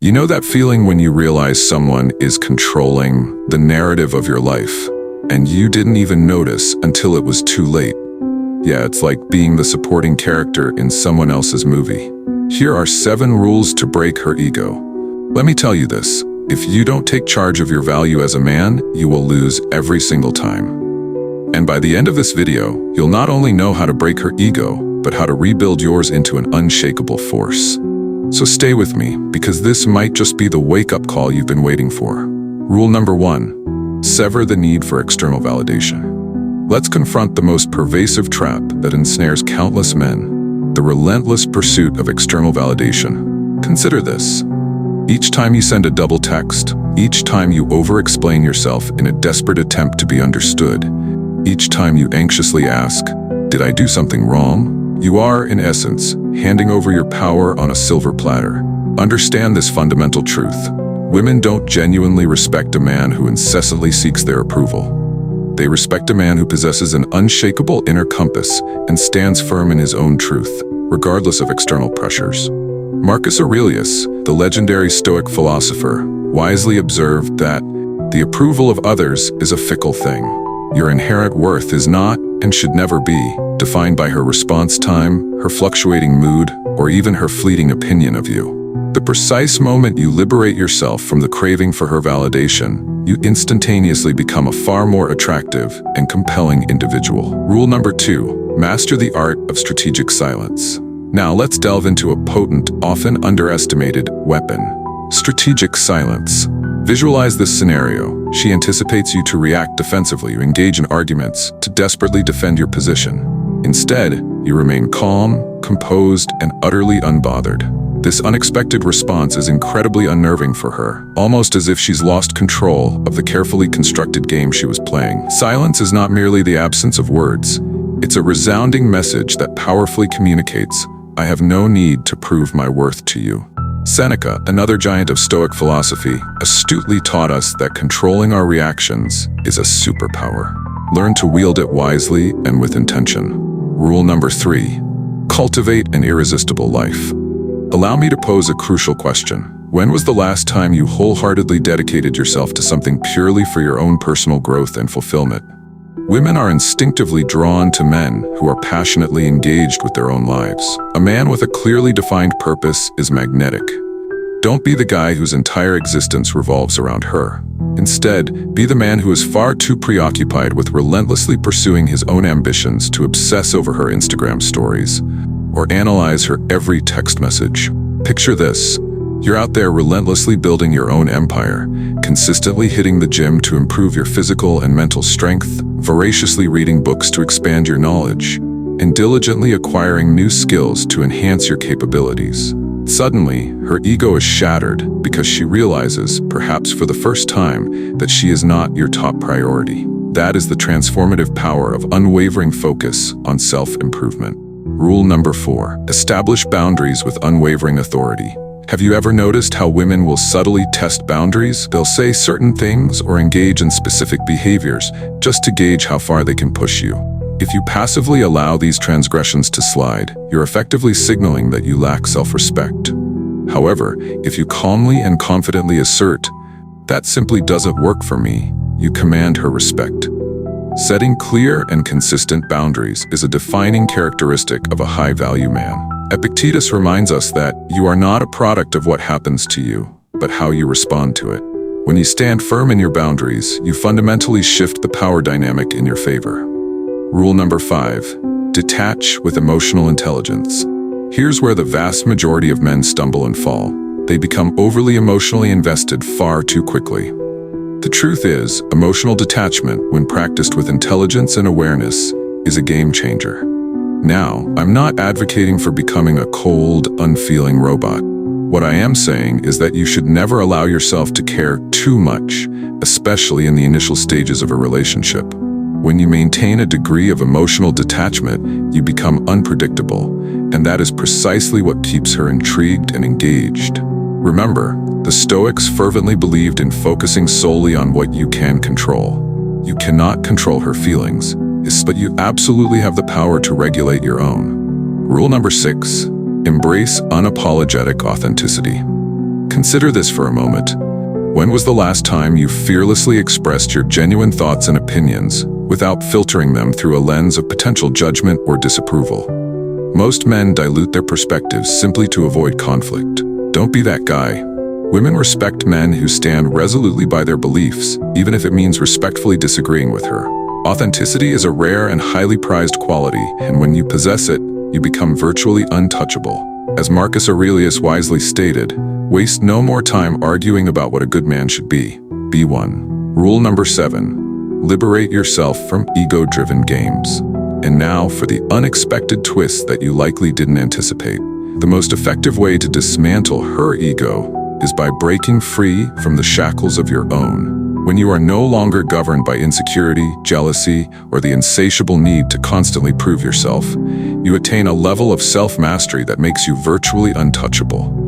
You know that feeling when you realize someone is controlling the narrative of your life, and you didn't even notice until it was too late? Yeah, it's like being the supporting character in someone else's movie. Here are 7 rules to break her ego. Let me tell you this, if you don't take charge of your value as a man, you will lose every single time. And by the end of this video, you'll not only know how to break her ego, but how to rebuild yours into an unshakable force. So stay with me, because this might just be the wake-up call you've been waiting for. Rule number 1, sever the need for external validation. Let's confront the most pervasive trap that ensnares countless men, the relentless pursuit of external validation. Consider this. Each time you send a double text, each time you over-explain yourself in a desperate attempt to be understood, each time you anxiously ask, "Did I do something wrong?" you are, in essence, handing over your power on a silver platter. Understand this fundamental truth. Women don't genuinely respect a man who incessantly seeks their approval. They respect a man who possesses an unshakable inner compass and stands firm in his own truth, regardless of external pressures. Marcus Aurelius, the legendary Stoic philosopher, wisely observed that the approval of others is a fickle thing. Your inherent worth is not, and should never be, defined by her response time, her fluctuating mood, or even her fleeting opinion of you. The precise moment you liberate yourself from the craving for her validation, you instantaneously become a far more attractive and compelling individual. Rule number 2, master the art of strategic silence. Now let's delve into a potent, often underestimated weapon: strategic silence. Visualize this scenario. She anticipates you to react defensively, you engage in arguments, to desperately defend your position. Instead, you remain calm, composed, and utterly unbothered. This unexpected response is incredibly unnerving for her, almost as if she's lost control of the carefully constructed game she was playing. Silence is not merely the absence of words. It's a resounding message that powerfully communicates, "I have no need to prove my worth to you." Seneca, another giant of Stoic philosophy, astutely taught us that controlling our reactions is a superpower. Learn to wield it wisely and with intention. Rule number 3, cultivate an irresistible life. Allow me to pose a crucial question. When was the last time you wholeheartedly dedicated yourself to something purely for your own personal growth and fulfillment? Women are instinctively drawn to men who are passionately engaged with their own lives. A man with a clearly defined purpose is magnetic. Don't be the guy whose entire existence revolves around her. Instead, be the man who is far too preoccupied with relentlessly pursuing his own ambitions to obsess over her Instagram stories or analyze her every text message. Picture this. You're out there relentlessly building your own empire, consistently hitting the gym to improve your physical and mental strength, voraciously reading books to expand your knowledge, and diligently acquiring new skills to enhance your capabilities. Suddenly, her ego is shattered because she realizes, perhaps for the first time, that she is not your top priority. That is the transformative power of unwavering focus on self-improvement. Rule number 4, establish boundaries with unwavering authority. Have you ever noticed how women will subtly test boundaries? They'll say certain things or engage in specific behaviors just to gauge how far they can push you. If you passively allow these transgressions to slide, you're effectively signaling that you lack self-respect. However, if you calmly and confidently assert, "That simply doesn't work for me," you command her respect. Setting clear and consistent boundaries is a defining characteristic of a high-value man. Epictetus reminds us that you are not a product of what happens to you, but how you respond to it. When you stand firm in your boundaries, you fundamentally shift the power dynamic in your favor. Rule number 5, detach with emotional intelligence. Here's where the vast majority of men stumble and fall. They become overly emotionally invested far too quickly. The truth is, emotional detachment, when practiced with intelligence and awareness, is a game changer. Now, I'm not advocating for becoming a cold, unfeeling robot. What I am saying is that you should never allow yourself to care too much, especially in the initial stages of a relationship. When you maintain a degree of emotional detachment, you become unpredictable, and that is precisely what keeps her intrigued and engaged. Remember, the Stoics fervently believed in focusing solely on what you can control. You cannot control her feelings, but you absolutely have the power to regulate your own. Rule number 6, embrace unapologetic authenticity. Consider this for a moment. When was the last time you fearlessly expressed your genuine thoughts and opinions without filtering them through a lens of potential judgment or disapproval? Most men dilute their perspectives simply to avoid conflict. Don't be that guy. Women respect men who stand resolutely by their beliefs, even if it means respectfully disagreeing with her. Authenticity is a rare and highly prized quality, and when you possess it, you become virtually untouchable. As Marcus Aurelius wisely stated, waste no more time arguing about what a good man should be. Be one. Rule number 7. Liberate yourself from ego-driven games. And now for the unexpected twist that you likely didn't anticipate. The most effective way to dismantle her ego is by breaking free from the shackles of your own. When you are no longer governed by insecurity, jealousy, or the insatiable need to constantly prove yourself, you attain a level of self-mastery that makes you virtually untouchable.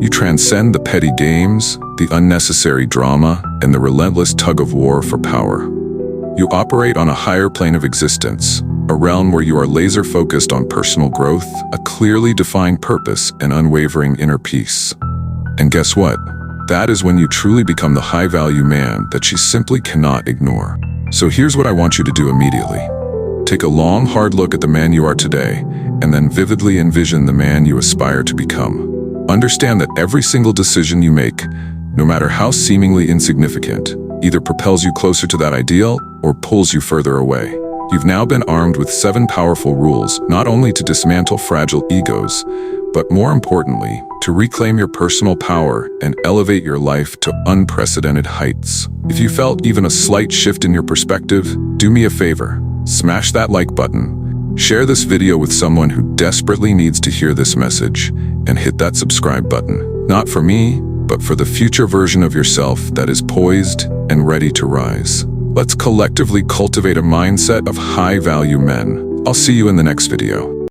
You transcend the petty games, the unnecessary drama, and the relentless tug-of-war for power. You operate on a higher plane of existence, a realm where you are laser-focused on personal growth, a clearly defined purpose, and unwavering inner peace. And guess what? That is when you truly become the high-value man that she simply cannot ignore. So here's what I want you to do immediately. Take a long, hard look at the man you are today, and then vividly envision the man you aspire to become. Understand that every single decision you make, no matter how seemingly insignificant, either propels you closer to that ideal or pulls you further away. You've now been armed with 7 powerful rules, not only to dismantle fragile egos, but more importantly, to reclaim your personal power and elevate your life to unprecedented heights. If you felt even a slight shift in your perspective, do me a favor, smash that like button, share this video with someone who desperately needs to hear this message, and hit that subscribe button. Not for me, but for the future version of yourself that is poised and ready to rise. Let's collectively cultivate a mindset of high-value men. I'll see you in the next video.